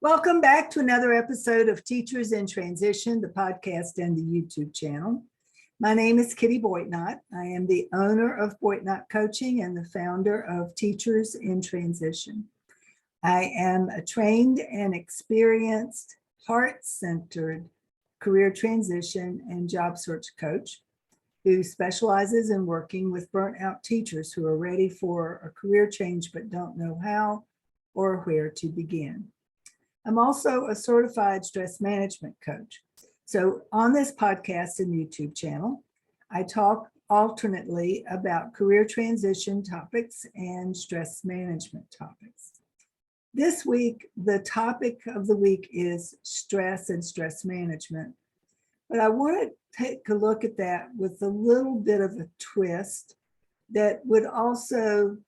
Welcome back to another episode of Teachers in Transition, the podcast and the YouTube channel. My name is Kitty Boitnott. I am the owner of Boitnott Coaching and the founder of Teachers in Transition. I am a trained and experienced, heart-centered career transition and job search coach who specializes in working with burnout teachers who are ready for a career change but don't know how or where to begin. I'm also a certified stress management coach. So on this podcast and YouTube channel, I talk alternately about career transition topics and stress management topics. This week, the topic of the week is stress and stress management. But I want to take a look at that with a little bit of a twist that would also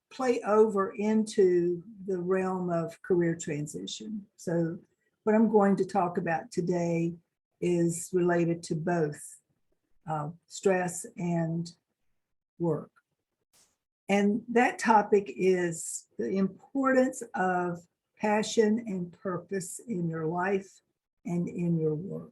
play over into the realm of career transition. So what I'm going to talk about today is related to both stress and work. And that topic is the importance of passion and purpose in your life and in your work.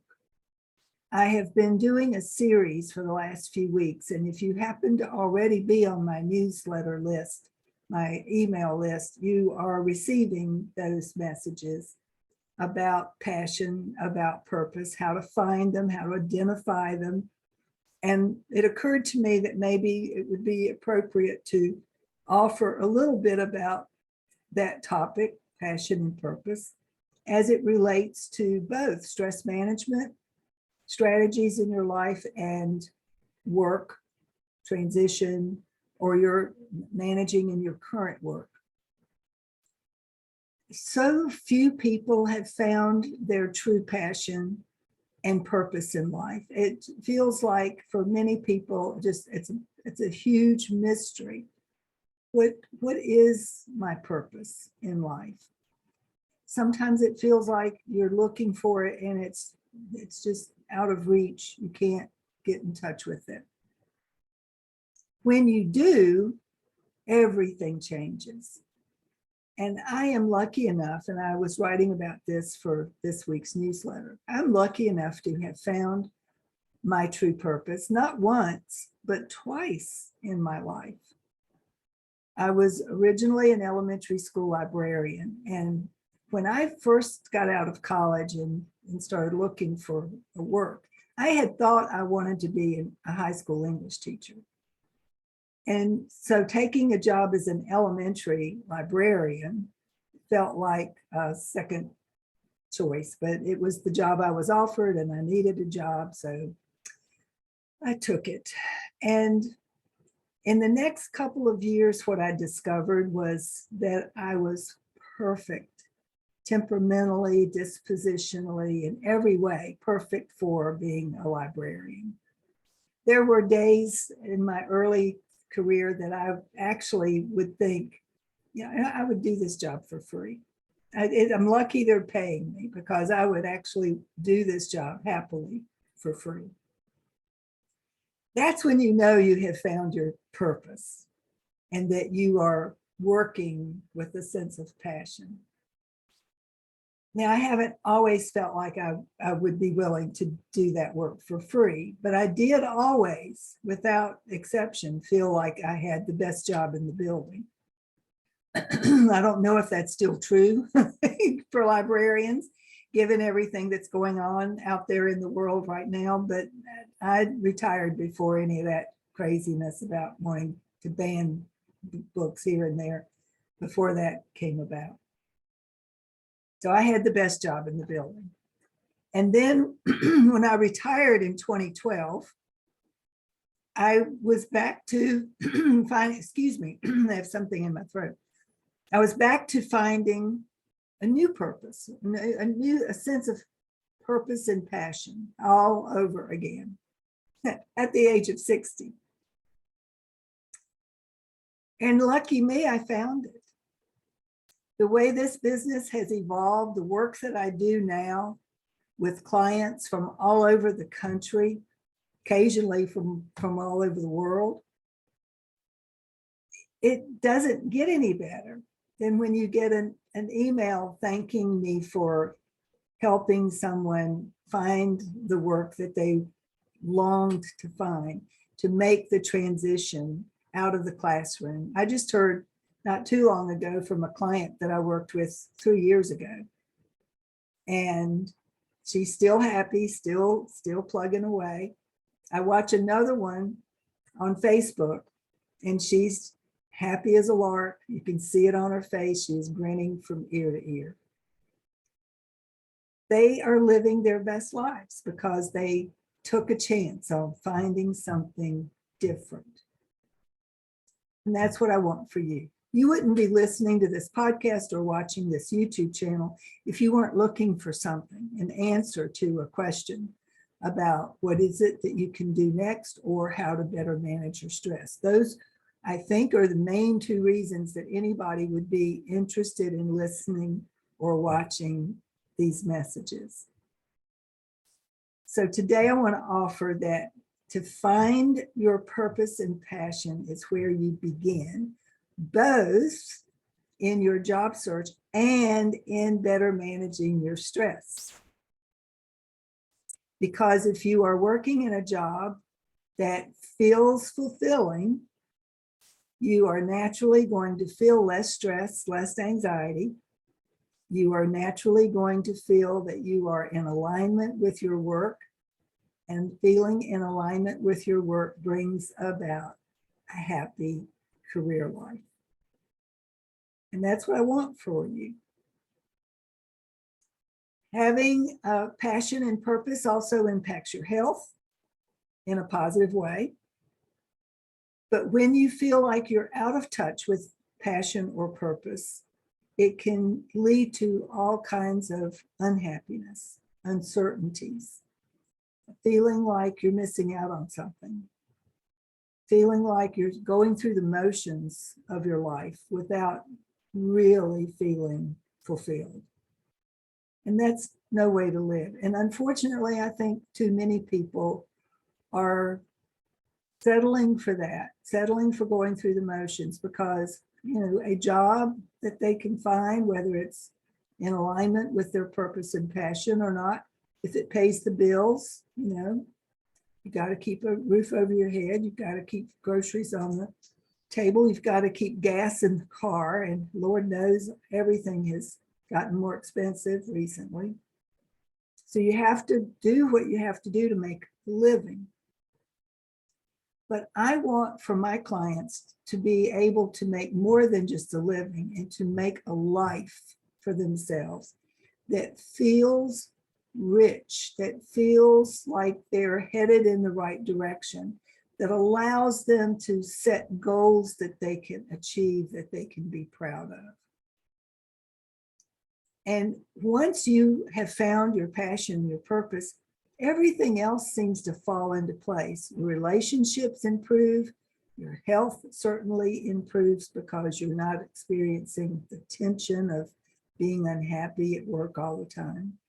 I have been doing a series for the last few weeks, and if you happen to already be on my newsletter list, my email list, you are receiving those messages about passion, about purpose, how to find them, how to identify them. And it occurred to me that maybe it would be appropriate to offer a little bit about that topic, passion and purpose, as it relates to both stress management strategies in your life and work transition, or you're managing in your current work. So few people have found their true passion and purpose in life. It feels like for many people, it's a huge mystery. What is my purpose in life? Sometimes it feels like you're looking for it and it's just out of reach. You can't get in touch with it. When you do, everything changes. And I am lucky enough, and I was writing about this for this week's newsletter, I'm lucky enough to have found my true purpose, not once, but twice in my life. I was originally an elementary school librarian, and when I first got out of college and started looking for work, I had thought I wanted to be a high school English teacher. And so taking a job as an elementary librarian felt like a second choice, but it was the job I was offered and I needed a job, so I took it. And in the next couple of years, what I discovered was that I was perfect, temperamentally, dispositionally, in every way, perfect for being a librarian. There were days in my early career that I actually would think, yeah, I would do this job for free. I'm lucky they're paying me because I would actually do this job happily for free. That's when you know you have found your purpose and that you are working with a sense of passion. Now, I haven't always felt like I would be willing to do that work for free, but I did always, without exception, feel like I had the best job in the building. I don't know if that's still true for librarians, given everything that's going on out there in the world right now, but I retired before any of that craziness about wanting to ban books here and there, before that came about. So I had the best job in the building. And then when I retired in 2012, I was back to finding, excuse me, I have something in my throat. I was back to finding a new purpose, a sense of purpose and passion all over again at the age of 60. And lucky me, I found it. The way this business has evolved, the work that I do now with clients from all over the country, occasionally from all over the world, it doesn't get any better than when you get an email thanking me for helping someone find the work that they longed to find, to make the transition out of the classroom. I just heard not too long ago from a client that I worked with 3 years ago. And she's still happy, still plugging away. I watch another one on Facebook, and she's happy as a lark. You can see it on her face. She's grinning from ear to ear. They are living their best lives because they took a chance on finding something different. And that's what I want for you. You wouldn't be listening to this podcast or watching this YouTube channel if you weren't looking for something, an answer to a question about what is it that you can do next or how to better manage your stress. Those, I think, are the main two reasons that anybody would be interested in listening or watching these messages. So today I want to offer that to find your purpose and passion is where you begin, both in your job search and in better managing your stress. Because if you are working in a job that feels fulfilling, you are naturally going to feel less stress, less anxiety. You are naturally going to feel that you are in alignment with your work, and feeling in alignment with your work brings about a happy career life. And that's what I want for you. Having a passion and purpose also impacts your health in a positive way. But when you feel like you're out of touch with passion or purpose, it can lead to all kinds of unhappiness, uncertainties, feeling like you're missing out on something, feeling like you're going through the motions of your life without really feeling fulfilled. And that's no way to live. And unfortunately, I think too many people are settling for that, settling for going through the motions because, you know, a job that they can find, whether it's in alignment with their purpose and passion or not, if it pays the bills, you know, you got to keep a roof over your head. You've got to keep groceries on the table. You've got to keep gas in the car. And Lord knows everything has gotten more expensive recently. So you have to do what you have to do to make a living. But I want for my clients to be able to make more than just a living and to make a life for themselves that feels rich, that feels like they're headed in the right direction, that allows them to set goals that they can achieve, that they can be proud of. And once you have found your passion, your purpose, everything else seems to fall into place. Your relationships improve. Your health certainly improves because you're not experiencing the tension of being unhappy at work all the time.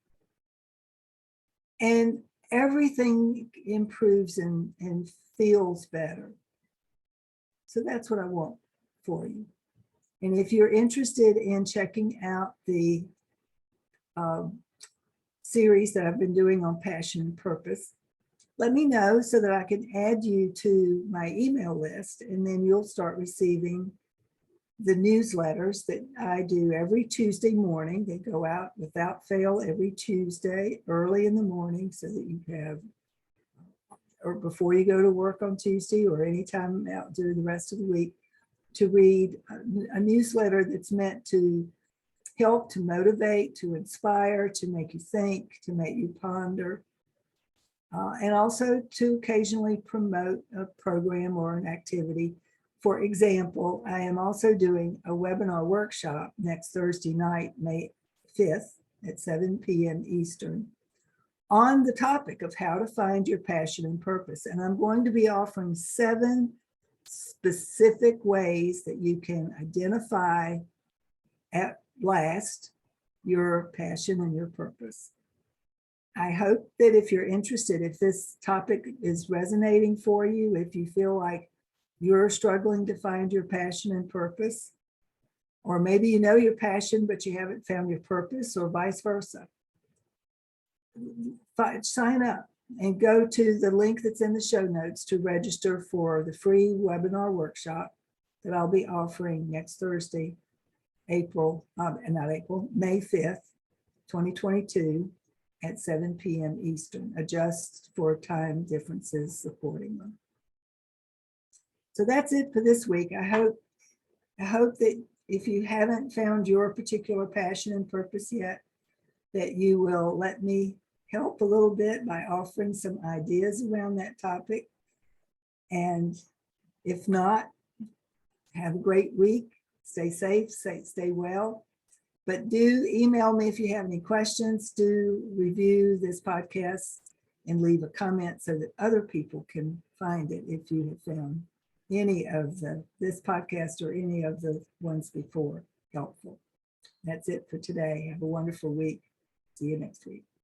And everything improves and feels better. So that's what I want for you. And if you're interested in checking out the series that I've been doing on passion and purpose, let me know so that I can add you to my email list, and then you'll start receiving the newsletters that I do every Tuesday morning. They go out without fail every Tuesday early in the morning so that you have, or before you go to work on Tuesday or anytime out during the rest of the week, to read a newsletter that's meant to help, to motivate, to inspire, to make you think, to make you ponder, and also to occasionally promote a program or an activity. For example, I am also doing a webinar workshop next Thursday night, May 5th at 7 p.m. Eastern, on the topic of how to find your passion and purpose. And I'm going to be offering 7 specific ways that you can identify at last your passion and your purpose. I hope that if you're interested, if this topic is resonating for you, if you feel like you're struggling to find your passion and purpose, Or maybe you know your passion, but you haven't found your purpose, or vice versa. Sign up and go to the link that's in the show notes to register for the free webinar workshop that I'll be offering next Thursday, May 5th, 2022 at 7 p.m. Eastern. Adjust for time differences accordingly. So that's it for this week. I hope that if you haven't found your particular passion and purpose yet, that you will let me help a little bit by offering some ideas around that topic. And if not, have a great week. Stay safe, stay well. But do email me if you have any questions. Do review this podcast and leave a comment so that other people can find it if you have found any of this podcast or any of the ones before helpful. That's it for today. Have a wonderful week. See you next week.